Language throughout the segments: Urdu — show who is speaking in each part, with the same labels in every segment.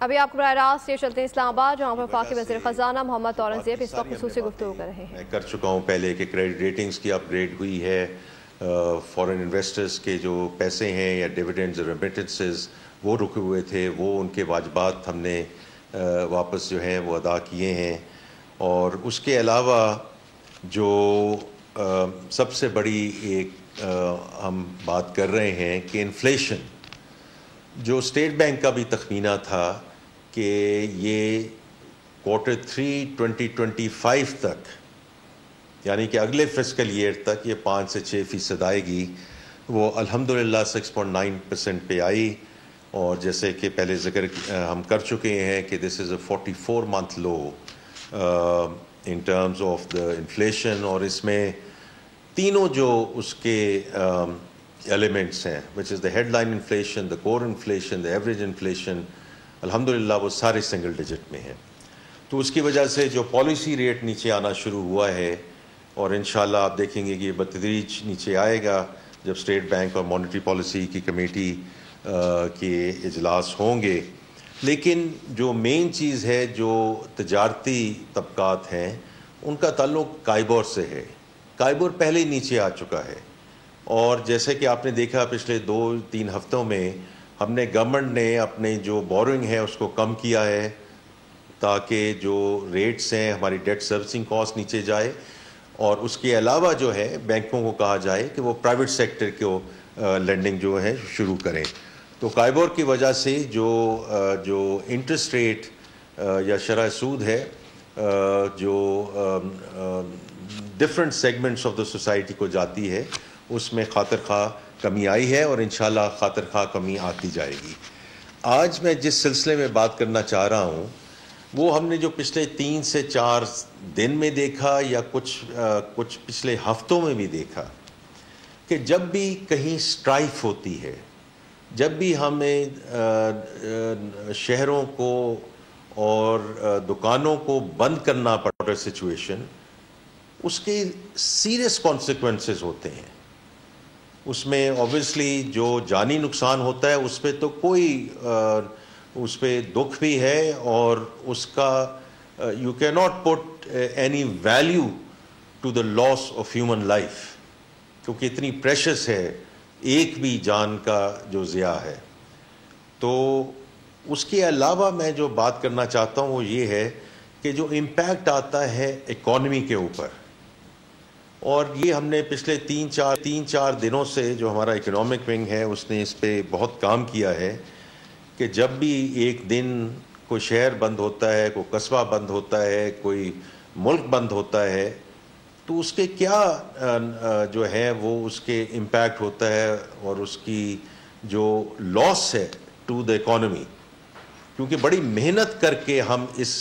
Speaker 1: ابھی آپ کو براہ راست یہ چلتے ہیں اسلام آباد، جہاں پر وفاقی وزیر خزانہ محمد اورنگزیب اس وقت خصوصی گفتگو کر رہے ہیں۔
Speaker 2: میں کر چکا ہوں پہلے کہ کریڈٹ ریٹنگز کی اپ گریڈ ہوئی ہے، فورن انویسٹرز کے جو پیسے ہیں یا ڈیویڈنڈز اور ریمیٹنسز وہ رکے ہوئے تھے، وہ ان کے واجبات ہم نے واپس جو ہیں وہ ادا کیے ہیں۔ اور اس کے علاوہ جو سب سے بڑی ایک ہم بات کر رہے ہیں کہ انفلیشن، جو اسٹیٹ بینک کا بھی تخمینہ تھا کہ یہ Q3 2025 تک، یعنی کہ اگلے فسکل ایئر تک یہ 5 سے 6% آئے گی، وہ الحمدللہ 6.9% پہ آئی۔ اور جیسے کہ پہلے ذکر ہم کر چکے ہیں کہ this is a 44 month low in terms of the inflation, اور اس میں تینوں جو اس کے ایلیمنٹس ہیں which is the headline inflation, the core inflation, the average inflation, الحمدللہ وہ سارے سنگل ڈیجٹ میں ہیں۔ تو اس کی وجہ سے جو پالیسی ریٹ نیچے آنا شروع ہوا ہے، اور انشاءاللہ آپ دیکھیں گے کہ یہ بتدریج نیچے آئے گا جب اسٹیٹ بینک اور مانیٹری پالیسی کی کمیٹی کے اجلاس ہوں گے۔ لیکن جو مین چیز ہے، جو تجارتی طبقات ہیں ان کا تعلق کائبور سے ہے۔ کائبور پہلے ہی نیچے آ چکا ہے، اور جیسے کہ آپ نے دیکھا پچھلے 2-3 ہفتوں میں ہم نے گورنمنٹ نے اپنے جو بورنگ ہے اس کو کم کیا ہے تاکہ جو ریٹس ہیں ہماری ڈیٹ سروسنگ کاسٹ نیچے جائے، اور اس کے علاوہ جو ہے بینکوں کو کہا جائے کہ وہ پرائیویٹ سیکٹر کو لینڈنگ جو ہے شروع کریں۔ تو کائبور کی وجہ سے جو انٹرسٹ ریٹ یا شرح سود ہے جو different segments of the society کو جاتی ہے، اس میں خاطر خواہ کمی آئی ہے، اور انشاءاللہ خاطر خواہ کمی آتی جائے گی۔ آج میں جس سلسلے میں بات کرنا چاہ رہا ہوں وہ ہم نے جو پچھلے 3 سے 4 دن میں دیکھا یا کچھ پچھلے ہفتوں میں بھی دیکھا کہ جب بھی کہیں اسٹرائف ہوتی ہے، جب بھی ہمیں شہروں کو اور دکانوں کو بند کرنا پڑتا سچویشن، اس کے سیریس کانسیکوینسز ہوتے ہیں۔ اس میں اوبویسلی جو جانی نقصان ہوتا ہے اس پہ تو کوئی اس پہ دکھ بھی ہے، اور اس کا you can not put any value to the loss of human life, کیونکہ اتنی پریشس ہے ایک بھی جان کا جو ضیاع ہے۔ تو اس کے علاوہ میں جو بات کرنا چاہتا ہوں وہ یہ ہے کہ جو امپیکٹ آتا ہے اکانومی کے اوپر، اور یہ ہم نے پچھلے 3-4 دنوں سے جو ہمارا اکنامک ونگ ہے اس نے اس پہ بہت کام کیا ہے کہ جب بھی ایک دن کوئی شہر بند ہوتا ہے، کوئی قصبہ بند ہوتا ہے، کوئی ملک بند ہوتا ہے، تو اس کے کیا جو ہے وہ اس کے امپیکٹ ہوتا ہے، اور اس کی جو لاس ہے ٹو دا اکانومی، کیونکہ بڑی محنت کر کے ہم اس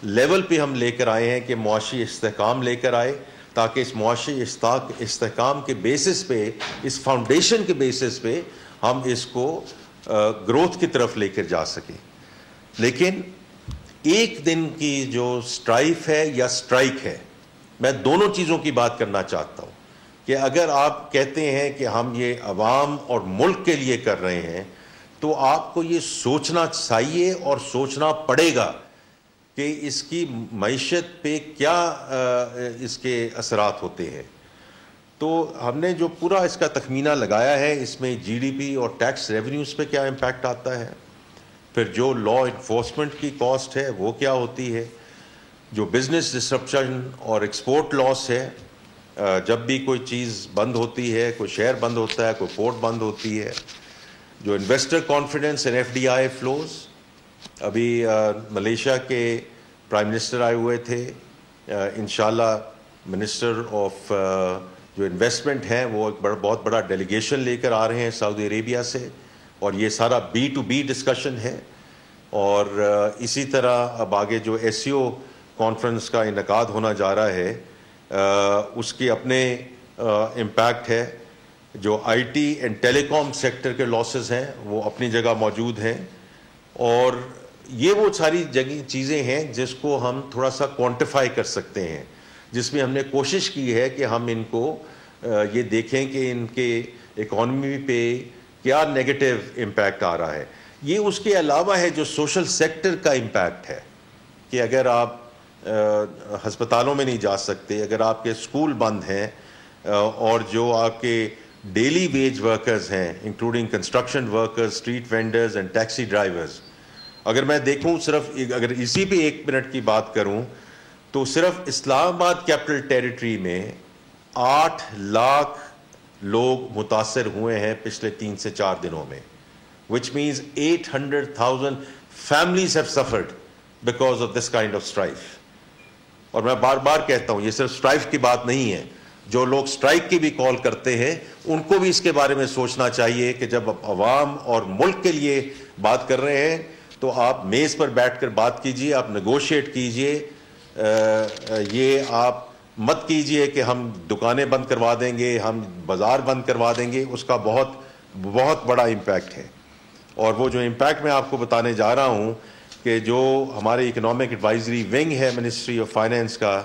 Speaker 2: لیول پہ ہم لے کر آئے ہیں کہ معاشی استحکام لے کر آئے، تاکہ اس معاشی استحکام کے بیسس پہ، اس فاؤنڈیشن کے بیسس پہ ہم اس کو گروتھ کی طرف لے کر جا سکیں۔ لیکن ایک دن کی جو اسٹرائف ہے یا اسٹرائک ہے، میں دونوں چیزوں کی بات کرنا چاہتا ہوں کہ اگر آپ کہتے ہیں کہ ہم یہ عوام اور ملک کے لیے کر رہے ہیں تو آپ کو یہ سوچنا چاہیے اور سوچنا پڑے گا کہ اس کی معیشت پہ کیا اس کے اثرات ہوتے ہیں۔ تو ہم نے جو پورا اس کا تخمینہ لگایا ہے، اس میں جی ڈی پی اور ٹیکس ریونیوز پہ کیا امپیکٹ آتا ہے، پھر جو لا انفورسمنٹ کی کاسٹ ہے وہ کیا ہوتی ہے، جو بزنس ڈسرپشن اور ایکسپورٹ لاس ہے، جب بھی کوئی چیز بند ہوتی ہے، کوئی شہر بند ہوتا ہے، کوئی پورٹ بند ہوتی ہے، جو investor confidence and F D I flows. ابھی ملیشیا کے پرائم منسٹر آئے ہوئے تھے، انشاءاللہ منسٹر آف جو انویسٹمنٹ ہیں وہ ایک بہت بڑا ڈیلیگیشن لے کر آ رہے ہیں سعودی عربیہ سے، اور یہ سارا B2B ڈسکشن ہے۔ اور اسی طرح اب آگے جو SCO کانفرنس کا انعقاد ہونا جا رہا ہے، اس کے اپنے امپیکٹ ہے۔ جو IT and telecom sector کے لاسز ہیں وہ اپنی جگہ موجود ہیں، اور یہ وہ ساری چیزیں ہیں جس کو ہم تھوڑا سا کوانٹیفائی کر سکتے ہیں، جس میں ہم نے کوشش کی ہے کہ ہم ان کو یہ دیکھیں کہ ان کے اکانومی پہ کیا نیگیٹو امپیکٹ آ رہا ہے۔ یہ اس کے علاوہ ہے جو سوشل سیکٹر کا امپیکٹ ہے کہ اگر آپ ہسپتالوں میں نہیں جا سکتے, اگر آپ کے اسکول بند ہیں, اور جو آپ کے ڈیلی ویج ورکرز ہیں including construction workers, street vendors and taxi drivers, اگر میں دیکھوں صرف اگر اسی پہ 1 منٹ کی بات کروں تو صرف اسلام آباد کیپٹل ٹیریٹری میں 8 لاکھ لوگ متاثر ہوئے ہیں پچھلے 3 سے 4 دنوں میں, which means 800,000 families have suffered because of this kind of strife. اور میں بار بار کہتا ہوں یہ صرف اسٹرائف کی بات نہیں ہے, جو لوگ اسٹرائک کی بھی کال کرتے ہیں ان کو بھی اس کے بارے میں سوچنا چاہیے کہ جب آپ عوام اور ملک کے لیے بات کر رہے ہیں تو آپ میز پر بیٹھ کر بات کیجئے, آپ نیگوشیٹ کیجئے, یہ آپ مت کیجئے کہ ہم دکانیں بند کروا دیں گے, ہم بازار بند کروا دیں گے, اس کا بہت بہت بڑا امپیکٹ ہے. اور وہ جو امپیکٹ میں آپ کو بتانے جا رہا ہوں کہ جو ہمارے اکنامک ایڈوائزری ونگ ہے منسٹری آف فائنینس کا,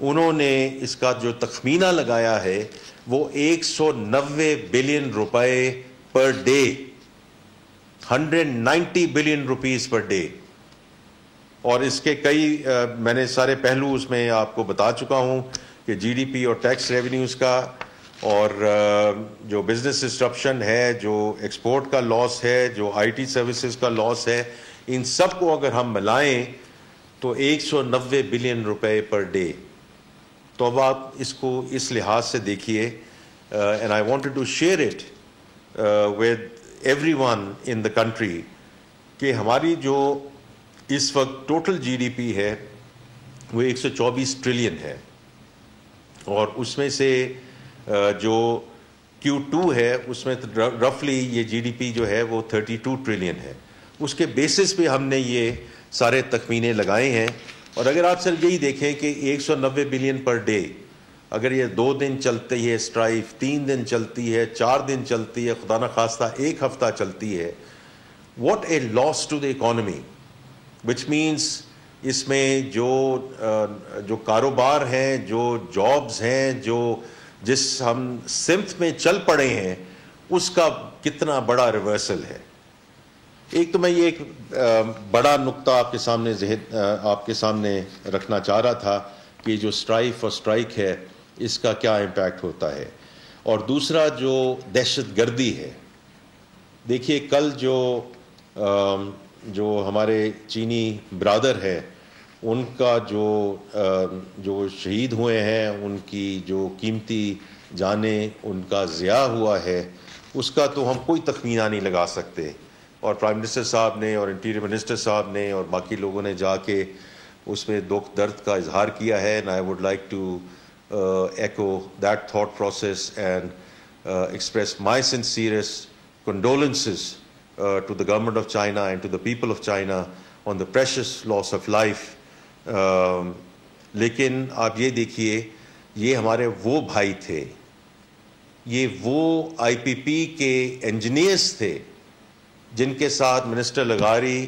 Speaker 2: انہوں نے اس کا جو تخمینہ لگایا ہے وہ 190 بلین روپے per day, 190 billion rupees per day. اور اس کے کئی میں نے سارے پہلو اس میں آپ کو بتا چکا ہوں کہ جی ڈی پی اور ٹیکس ریونیوز کا, اور جو بزنس ڈسرپشن ہے, جو ایکسپورٹ کا لاس ہے, جو آئی ٹی سروسز کا لاس ہے, ان سب کو اگر ہم ملائیں تو 190 بلین روپے پر ڈے. تو اب آپ اس کو اس لحاظ سے دیکھیے, and I wanted to share it with everyone in the country کہ ہماری جو اس وقت ٹوٹل جی ڈی پی ہے وہ 124 ٹریلین ہے, اور اس میں سے جو Q2 ہے اس میں رفلی یہ جی ڈی پی جو ہے وہ 32 ٹریلین ہے. اس کے بیسس پہ ہم نے یہ سارے تخمینے لگائے ہیں. اور اگر آپ صرف یہی دیکھیں کہ 190 بلین پر ڈے, اگر یہ 2 دن چلتی ہے اسٹرائف, 3 دن چلتی ہے, 4 دن چلتی ہے, خدا نخواستہ 1 ہفتہ چلتی ہے, what a loss to the economy, which means اس میں جو کاروبار ہیں, جو جابز ہیں, جس ہم سمت میں چل پڑے ہیں, اس کا کتنا بڑا ریورسل ہے. ایک تو میں یہ ایک بڑا نقطہ آپ کے سامنے رکھنا چاہ رہا تھا کہ جو اسٹرائف اور اسٹرائک ہے اس کا کیا امپیکٹ ہوتا ہے, اور دوسرا جو دہشت گردی ہے. دیکھیے کل جو ہمارے چینی برادر ہے ان کا جو شہید ہوئے ہیں, ان کی جو قیمتی جانیں ان کا ضیاع ہوا ہے, اس کا تو ہم کوئی تخمینہ نہیں لگا سکتے. اور پرائم منسٹر صاحب نے اور انٹیریئر منسٹر صاحب نے اور باقی لوگوں نے جا کے اس میں دکھ درد کا اظہار کیا ہے. And I would like to echo that thought process and express my sincerest condolences to the government of China and to the people of China on the precious loss of life. لیکن آپ یہ دیکھیے یہ ہمارے وہ بھائی تھے, یہ وہ آئی پی پی کے انجینئرس تھے جن کے ساتھ منسٹر لغاری,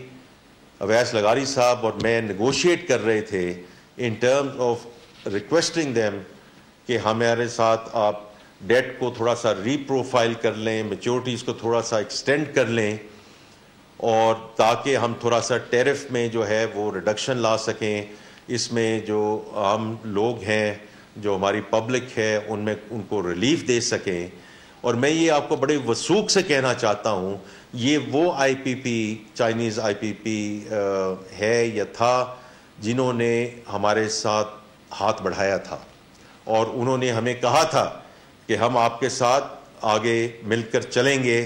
Speaker 2: اویس لغاری صاحب اور میں نیگوشیٹ کر رہے تھے ان ٹرمز آف ریکویسٹنگ دیم کہ ہمارے ساتھ آپ ڈیٹ کو تھوڑا سا ری پروفائل کر لیں, میچورٹیز کو تھوڑا سا ایکسٹینڈ کر لیں, اور تاکہ ہم تھوڑا سا ٹیرف میں جو ہے وہ ریڈکشن لا سکیں. اس میں جو عام لوگ ہیں, جو ہماری پبلک ہے, ان کو ریلیف دے سکیں. اور میں یہ آپ کو بڑے وثوق سے کہنا چاہتا ہوں, یہ وہ آئی پی پی, چائنیز آئی پی پی ہے یا تھا جنہوں نے ہمارے ساتھ ہاتھ بڑھایا تھا, اور انہوں نے ہمیں کہا تھا کہ ہم آپ کے ساتھ آگے مل کر چلیں گے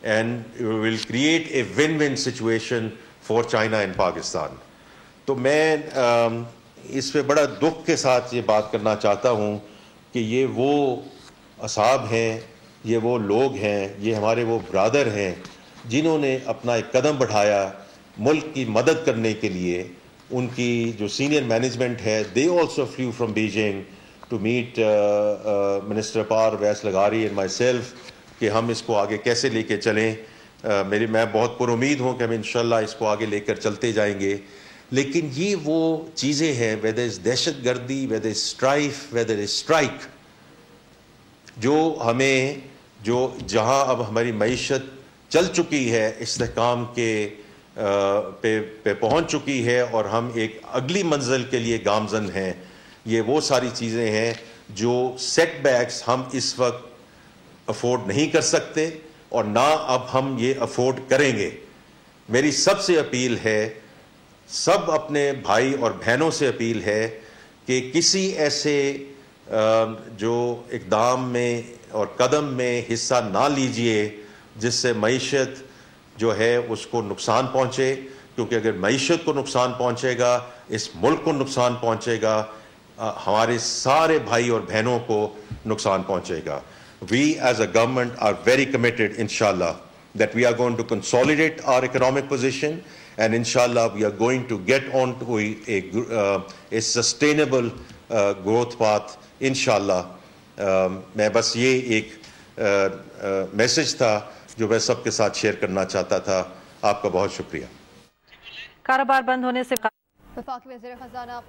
Speaker 2: and will create a one one situation for China and Pakistan. تو میں اس پہ بڑا دکھ کے ساتھ یہ بات کرنا چاہتا ہوں کہ یہ وہ اصحاب ہیں, یہ وہ لوگ ہیں, یہ ہمارے وہ برادر ہیں جنہوں نے اپنا ایک قدم بڑھایا ملک کی مدد کرنے کے لیے. ان کی جو سینئر مینجمنٹ ہے, they also flew from Beijing to meet Minister Par, Awais Laghari and myself کہ ہم اس کو آگے کیسے لے کے چلیں. میں بہت پر امید ہوں کہ ہم انشاءاللہ اس کو آگے لے کر چلتے جائیں گے. لیکن یہ وہ چیزیں ہیں, whether it's دہشت گردی, whether it's strife, whether it's strike, جو ہمیں جہاں اب ہماری معیشت چل چکی ہے، استحکام کے پہ پہنچ چکی ہے، اور ہم ایک اگلی منزل کے لیے گامزن ہیں. یہ وہ ساری چیزیں ہیں جو سیٹ بیکس ہم اس وقت افورڈ نہیں کر سکتے، اور نہ اب ہم یہ افورڈ کریں گے. میری سب سے اپیل ہے، سب اپنے بھائی اور بہنوں سے اپیل ہے کہ کسی ایسے جو اقدام میں اور قدم میں حصہ نہ لیجئے جس سے معیشت جو ہے اس کو نقصان پہنچے، کیونکہ اگر معیشت کو نقصان پہنچے گا، اس ملک کو نقصان پہنچے گا، ہمارے سارے بھائی اور بہنوں کو نقصان پہنچے گا. We as a government are very committed, inshallah, that we are going to consolidate our economic position, and inshallah we are going to get on to a sustainable growth path, inshallah. میں بس یہ ایک میسج تھا جو میں سب کے ساتھ شیئر کرنا چاہتا تھا. آپ کا بہت شکریہ.
Speaker 3: کاروبار بند ہونے سے
Speaker 1: وفاقی وزیر خزانہ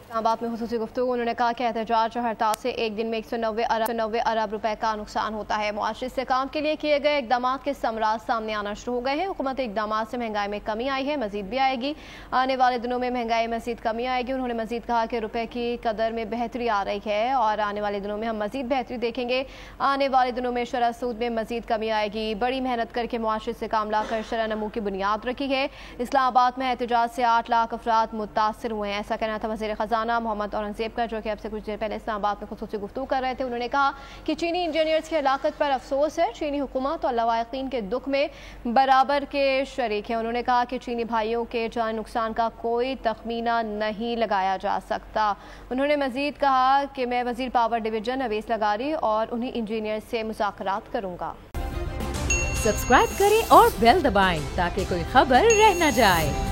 Speaker 1: اسلام آباد میں خصوصی گفتگو. انہوں نے کہا کہ احتجاج اور ہڑتال سے ایک دن میں 190 ارب روپے کا نقصان ہوتا ہے. معاشی استحکام کے لیے کیے گئے اقدامات کے ثمرات سامنے آنا شروع ہو گئے ہیں. حکومتی اقدامات سے مہنگائی میں کمی آئی ہے، مزید بھی آئے گی. آنے والے دنوں میں مہنگائی مزید کمی آئے گی. انہوں نے مزید کہا کہ روپے کی قدر میں بہتری آ رہی ہے اور آنے والے دنوں میں ہم مزید بہتری دیکھیں گے. آنے والے دنوں میں شرح سود میں مزید کمی آئے گی. بڑی محنت کر کے معاشی استحکام لا کر شرح نمو کی بنیاد رکھی ہے. اسلام آباد میں احتجاج سے 8 لاکھ افراد متاثر ہوئے ہیں. ایسا کہنا تھا وزیر خزانہ محمد اورنگزیب کا، جو کہ اب سے کچھ دیر پہلے اسلام آباد میں خصوصی گفتگو کر رہے تھے. انہوں نے کہا کہ چینی انجینئرز کی ہلاکت پر افسوس ہے. چینی حکومت اور لواحقین کے دکھ میں برابر کے شریک ہیں. انہوں نے کہا کہ چینی بھائیوں کے جان نقصان کا کوئی تخمینہ نہیں لگایا جا سکتا. انہوں نے مزید کہا کہ میں وزیر پاور ڈویژن اویس لغاری اور انہی انجینئر سے مذاکرات کروں گا.
Speaker 4: سبسکرائب کریں اور بیل دبائیں تاکہ کوئی خبر رہ نہ جائے.